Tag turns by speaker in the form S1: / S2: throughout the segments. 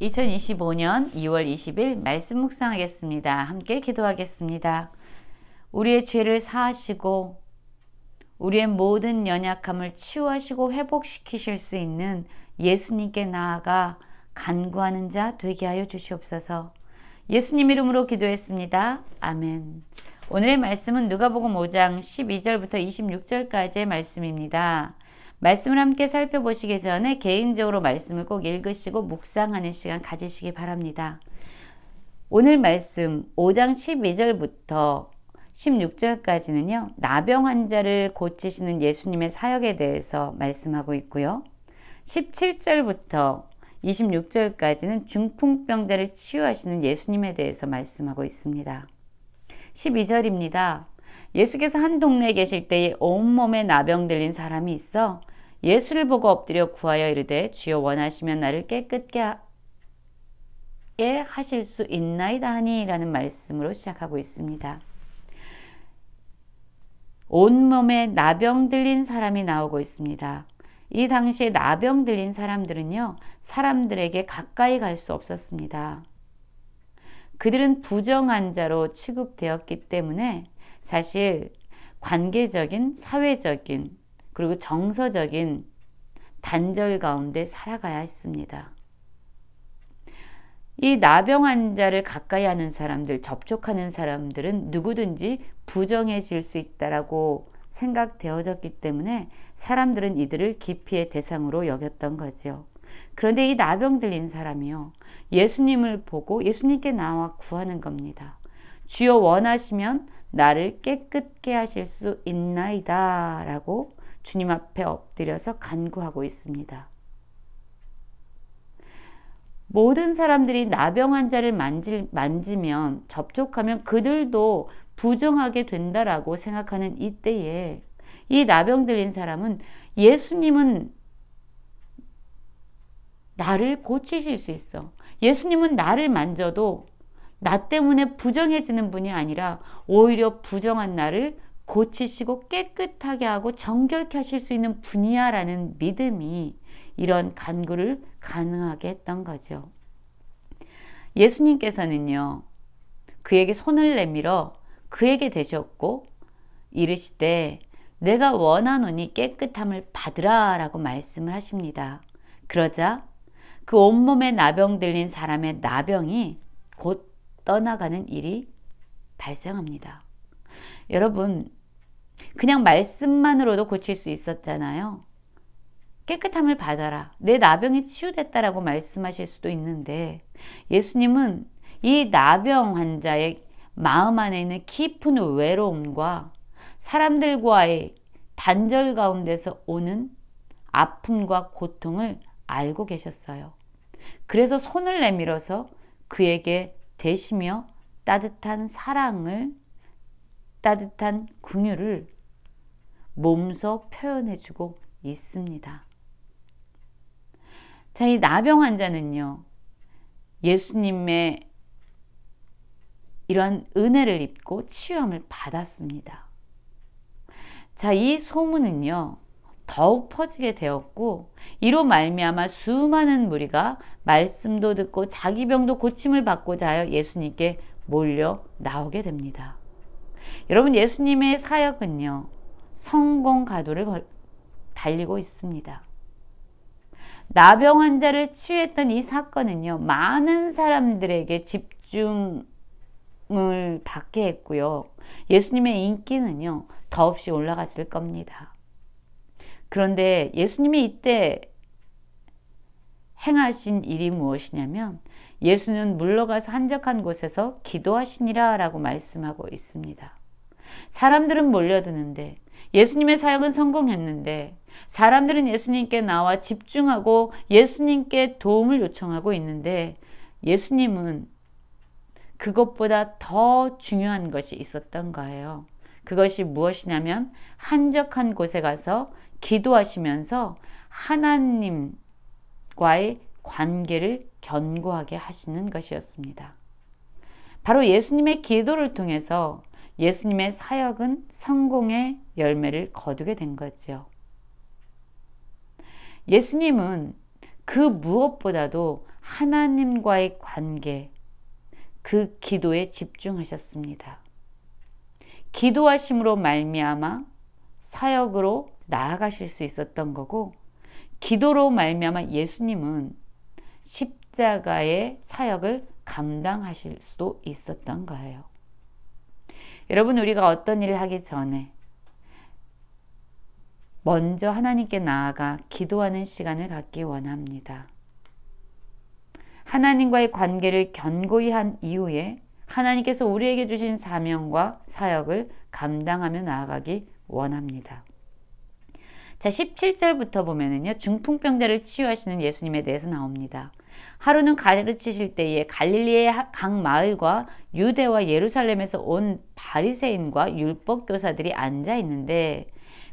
S1: 2025년 2월 20일 말씀 묵상하겠습니다. 함께 기도하겠습니다. 우리의 죄를 사하시고 우리의 모든 연약함을 치유하시고 회복시키실 수 있는 예수님께 나아가 간구하는 자 되게 하여 주시옵소서. 예수님 이름으로 기도했습니다. 아멘. 오늘의 말씀은 누가복음 5장 12절부터 26절까지의 말씀입니다. 말씀을 함께 살펴보시기 전에 개인적으로 말씀을 꼭 읽으시고 묵상하는 시간 가지시기 바랍니다. 오늘 말씀 5장 12절부터 16절까지는요. 나병 환자를 고치시는 예수님의 사역에 대해서 말씀하고 있고요. 17절부터 26절까지는 중풍병자를 치유하시는 예수님에 대해서 말씀하고 있습니다. 12절입니다. 예수께서 한 동네에 계실 때에 온몸에 나병 들린 사람이 있어 예수를 보고 엎드려 구하여 이르되 주여 원하시면 나를 깨끗게 하실 수 있나이다 하니 라는 말씀으로 시작하고 있습니다. 온몸에 나병 들린 사람이 나오고 있습니다. 이 당시에 나병 들린 사람들은요, 사람들에게 가까이 갈 수 없었습니다. 그들은 부정환자로 취급되었기 때문에 사실 관계적인, 사회적인, 그리고 정서적인 단절 가운데 살아가야 했습니다. 이 나병 환자를 가까이 하는 사람들, 접촉하는 사람들은 누구든지 부정해질 수 있다라고 생각되어졌기 때문에 사람들은 이들을 기피의 대상으로 여겼던 거죠. 그런데 이 나병 들린 사람이요, 예수님을 보고 예수님께 나와 구하는 겁니다. 주여 원하시면 나를 깨끗게 하실 수 있나이다 라고 주님 앞에 엎드려서 간구하고 있습니다. 모든 사람들이 나병 환자를 만지면, 접촉하면 그들도 부정하게 된다라고 생각하는 이때에 이 나병 들린 사람은 예수님은 나를 고치실 수 있어. 예수님은 나를 만져도 나 때문에 부정해지는 분이 아니라 오히려 부정한 나를 고치시고 깨끗하게 하고 정결케 하실 수 있는 분이야 라는 믿음이 이런 간구를 가능하게 했던 거죠. 예수님께서는요, 그에게 손을 내밀어 그에게 대셨고 이르시되 내가 원하노니 깨끗함을 받으라 라고 말씀을 하십니다. 그러자 그 온몸에 나병 들린 사람의 나병이 곧 떠나가는 일이 발생합니다. 여러분, 그냥 말씀만으로도 고칠 수 있었잖아요. 깨끗함을 받아라. 내 나병이 치유됐다라고 말씀하실 수도 있는데 예수님은 이 나병 환자의 마음 안에 있는 깊은 외로움과 사람들과의 단절 가운데서 오는 아픔과 고통을 알고 계셨어요. 그래서 손을 내밀어서 그에게 대시며 따뜻한 사랑을, 따뜻한 긍휼을 몸소 표현해주고 있습니다. 자, 이 나병 환자는요, 예수님의 이러한 은혜를 입고 치유함을 받았습니다. 자, 이 소문은요, 더욱 퍼지게 되었고 이로 말미암아 수많은 무리가 말씀도 듣고 자기 병도 고침을 받고자 하여 예수님께 몰려 나오게 됩니다. 여러분, 예수님의 사역은요, 성공 가도를 달리고 있습니다. 나병 환자를 치유했던 이 사건은요, 많은 사람들에게 집중을 받게 했고요. 예수님의 인기는요, 더없이 올라갔을 겁니다. 그런데 예수님이 이때 행하신 일이 무엇이냐면 예수는 물러가서 한적한 곳에서 기도하시니라 라고 말씀하고 있습니다. 사람들은 몰려드는데, 예수님의 사역은 성공했는데 사람들은 예수님께 나와 집중하고 예수님께 도움을 요청하고 있는데 예수님은 그것보다 더 중요한 것이 있었던 거예요. 그것이 무엇이냐면 한적한 곳에 가서 기도하시면서 하나님과의 관계를 견고하게 하시는 것이었습니다. 바로 예수님의 기도를 통해서 예수님의 사역은 성공의 열매를 거두게 된 거죠. 예수님은 그 무엇보다도 하나님과의 관계, 그 기도에 집중하셨습니다. 기도하심으로 말미암아 사역으로 나아가실 수 있었던 거고, 기도로 말미암아 예수님은 십자가의 사역을 감당하실 수도 있었던 거예요. 여러분, 우리가 어떤 일을 하기 전에 먼저 하나님께 나아가 기도하는 시간을 갖기 원합니다. 하나님과의 관계를 견고히 한 이후에 하나님께서 우리에게 주신 사명과 사역을 감당하며 나아가기 원합니다. 자, 17절부터 보면은요, 중풍병자를 치유하시는 예수님에 대해서 나옵니다. 하루는 가르치실 때에 갈릴리의 각 마을과 유대와 예루살렘에서 온 바리새인과 율법 교사들이 앉아 있는데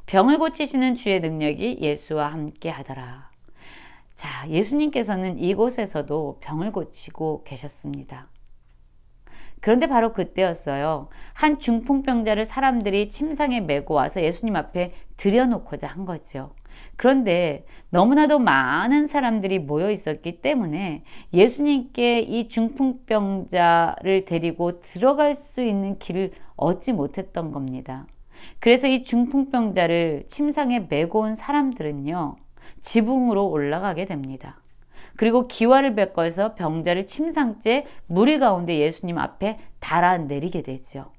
S1: 병을 고치시는 주의 능력이 예수와 함께 하더라. 자, 예수님께서는 이곳에서도 병을 고치고 계셨습니다. 그런데 바로 그때였어요. 한 중풍병자를 사람들이 침상에 메고 와서 예수님 앞에 들여놓고자 한 거죠. 그런데 너무나도 많은 사람들이 모여 있었기 때문에 예수님께 이 중풍병자를 데리고 들어갈 수 있는 길을 얻지 못했던 겁니다. 그래서 이 중풍병자를 침상에 메고 온 사람들은요, 지붕으로 올라가게 됩니다. 그리고 기와를 베꿔서 병자를 침상째 무리 가운데 예수님 앞에 달아내리게 되죠.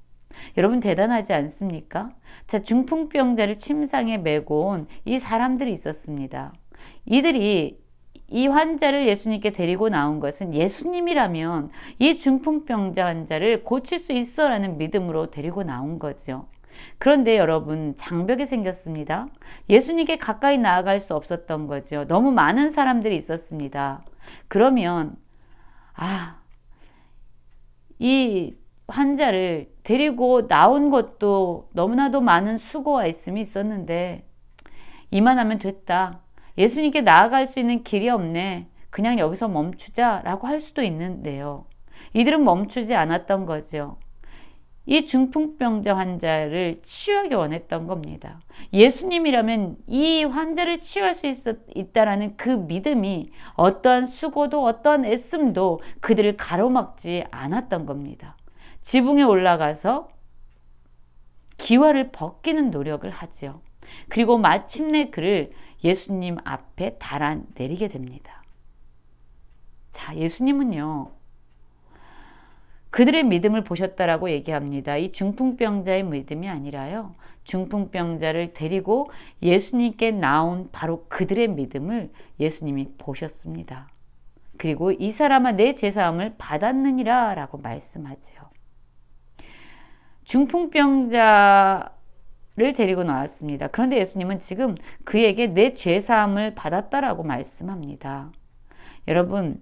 S1: 여러분, 대단하지 않습니까? 자, 중풍병자를 침상에 메고 온 이 사람들이 있었습니다. 이들이 이 환자를 예수님께 데리고 나온 것은 예수님이라면 이 중풍병자 환자를 고칠 수 있어라는 믿음으로 데리고 나온 거죠. 그런데 여러분, 장벽이 생겼습니다. 예수님께 가까이 나아갈 수 없었던 거죠. 너무 많은 사람들이 있었습니다. 그러면 이 환자를 데리고 나온 것도 너무나도 많은 수고와 있음이 있었는데 이만하면 됐다. 예수님께 나아갈 수 있는 길이 없네. 그냥 여기서 멈추자라고 할 수도 있는데요. 이들은 멈추지 않았던 거죠. 이 중풍병자 환자를 치유하기 원했던 겁니다. 예수님이라면 이 환자를 치유할 수 있다라는 그 믿음이 어떠한 수고도 어떠한 애씀도 그들을 가로막지 않았던 겁니다. 지붕에 올라가서 기와를 벗기는 노력을 하죠. 그리고 마침내 그를 예수님 앞에 달아내리게 됩니다. 자, 예수님은요, 그들의 믿음을 보셨다라고 얘기합니다. 이 중풍병자의 믿음이 아니라요, 중풍병자를 데리고 예수님께 나온 바로 그들의 믿음을 예수님이 보셨습니다. 그리고 이 사람아 내 죄사함을 받았느니라 라고 말씀하죠. 중풍병자를 데리고 나왔습니다. 그런데 예수님은 지금 그에게 내 죄사함을 받았다라고 말씀합니다. 여러분,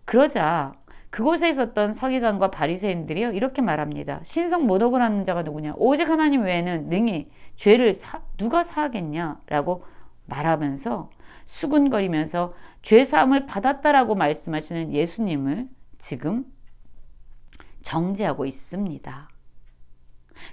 S1: 그러자 그곳에 있었던 서기관과 바리새인들이요, 이렇게 말합니다. 신성 모독을 하는 자가 누구냐? 오직 하나님 외에는 능히 죄를 누가 사하겠냐? 라고 말하면서 수군거리면서 죄사함을 받았다라고 말씀하시는 예수님을 지금 정죄하고 있습니다.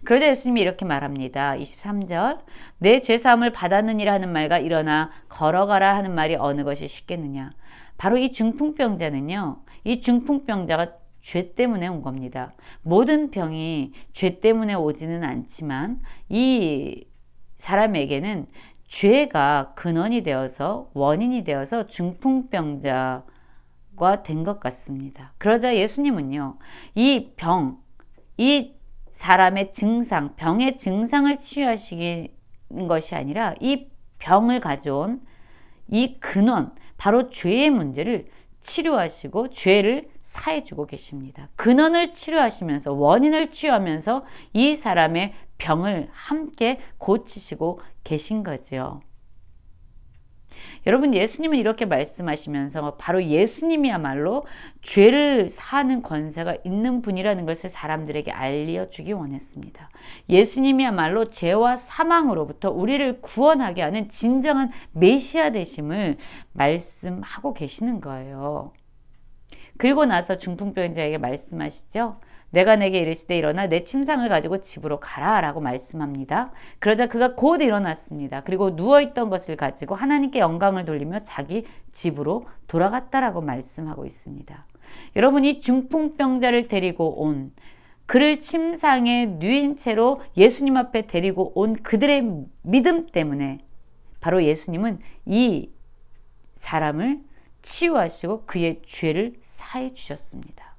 S1: 그러자 예수님이 이렇게 말합니다. 23절, 내 죄사함을 받았느니라 하는 말과 일어나 걸어가라 하는 말이 어느 것이 쉽겠느냐? 바로 이 중풍병자는요, 이 중풍병자가 죄 때문에 온 겁니다. 모든 병이 죄 때문에 오지는 않지만 이 사람에게는 죄가 근원이 되어서 원인이 되어서 중풍병자가 된 것 같습니다. 그러자 예수님은요, 이 사람의 증상, 병의 증상을 치유하시는 것이 아니라 이 병을 가져온 이 근원, 바로 죄의 문제를 치료하시고 죄를 사해주고 계십니다. 근원을 치료하시면서, 원인을 치유하면서 이 사람의 병을 함께 고치시고 계신 거죠. 여러분, 예수님은 이렇게 말씀하시면서 바로 예수님이야말로 죄를 사하는 권세가 있는 분이라는 것을 사람들에게 알려주기 원했습니다. 예수님이야말로 죄와 사망으로부터 우리를 구원하게 하는 진정한 메시아 되심을 말씀하고 계시는 거예요. 그리고 나서 중풍병자에게 말씀하시죠. 내가 내게 이르시되 일어나 내 침상을 가지고 집으로 가라 라고 말씀합니다. 그러자 그가 곧 일어났습니다. 그리고 누워있던 것을 가지고 하나님께 영광을 돌리며 자기 집으로 돌아갔다라고 말씀하고 있습니다. 여러분, 이 중풍병자를 데리고 온, 그를 침상에 누인 채로 예수님 앞에 데리고 온 그들의 믿음 때문에 바로 예수님은 이 사람을 치유하시고 그의 죄를 사해 주셨습니다.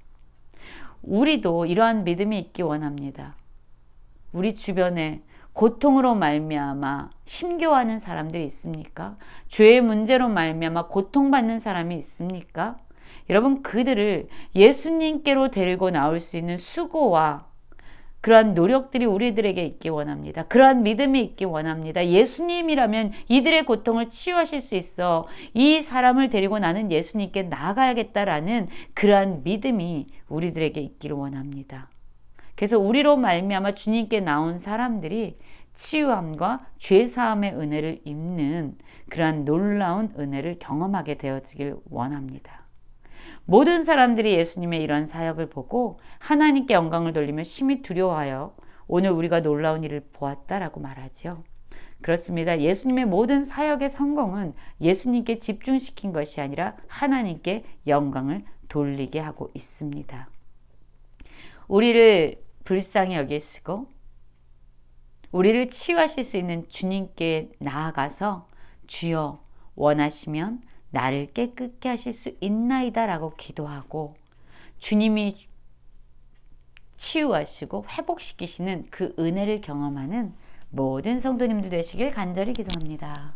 S1: 우리도 이러한 믿음이 있기 원합니다. 우리 주변에 고통으로 말미암아 힘겨워하는 사람들이 있습니까? 죄의 문제로 말미암아 고통받는 사람이 있습니까? 여러분, 그들을 예수님께로 데리고 나올 수 있는 수고와 그러한 노력들이 우리들에게 있기 원합니다. 그러한 믿음이 있기 원합니다. 예수님이라면 이들의 고통을 치유하실 수 있어 이 사람을 데리고 나는 예수님께 나아가야겠다라는 그러한 믿음이 우리들에게 있기를 원합니다. 그래서 우리로 말미암아 주님께 나온 사람들이 치유함과 죄사함의 은혜를 입는 그러한 놀라운 은혜를 경험하게 되어지길 원합니다. 모든 사람들이 예수님의 이런 사역을 보고 하나님께 영광을 돌리며 심히 두려워하여 오늘 우리가 놀라운 일을 보았다라고 말하죠. 그렇습니다. 예수님의 모든 사역의 성공은 예수님께 집중시킨 것이 아니라 하나님께 영광을 돌리게 하고 있습니다. 우리를 불쌍히 여기시고 우리를 치유하실 수 있는 주님께 나아가서 주여 원하시면 나를 깨끗게 하실 수 있나이다 라고 기도하고 주님이 치유하시고 회복시키시는 그 은혜를 경험하는 모든 성도님들 되시길 간절히 기도합니다.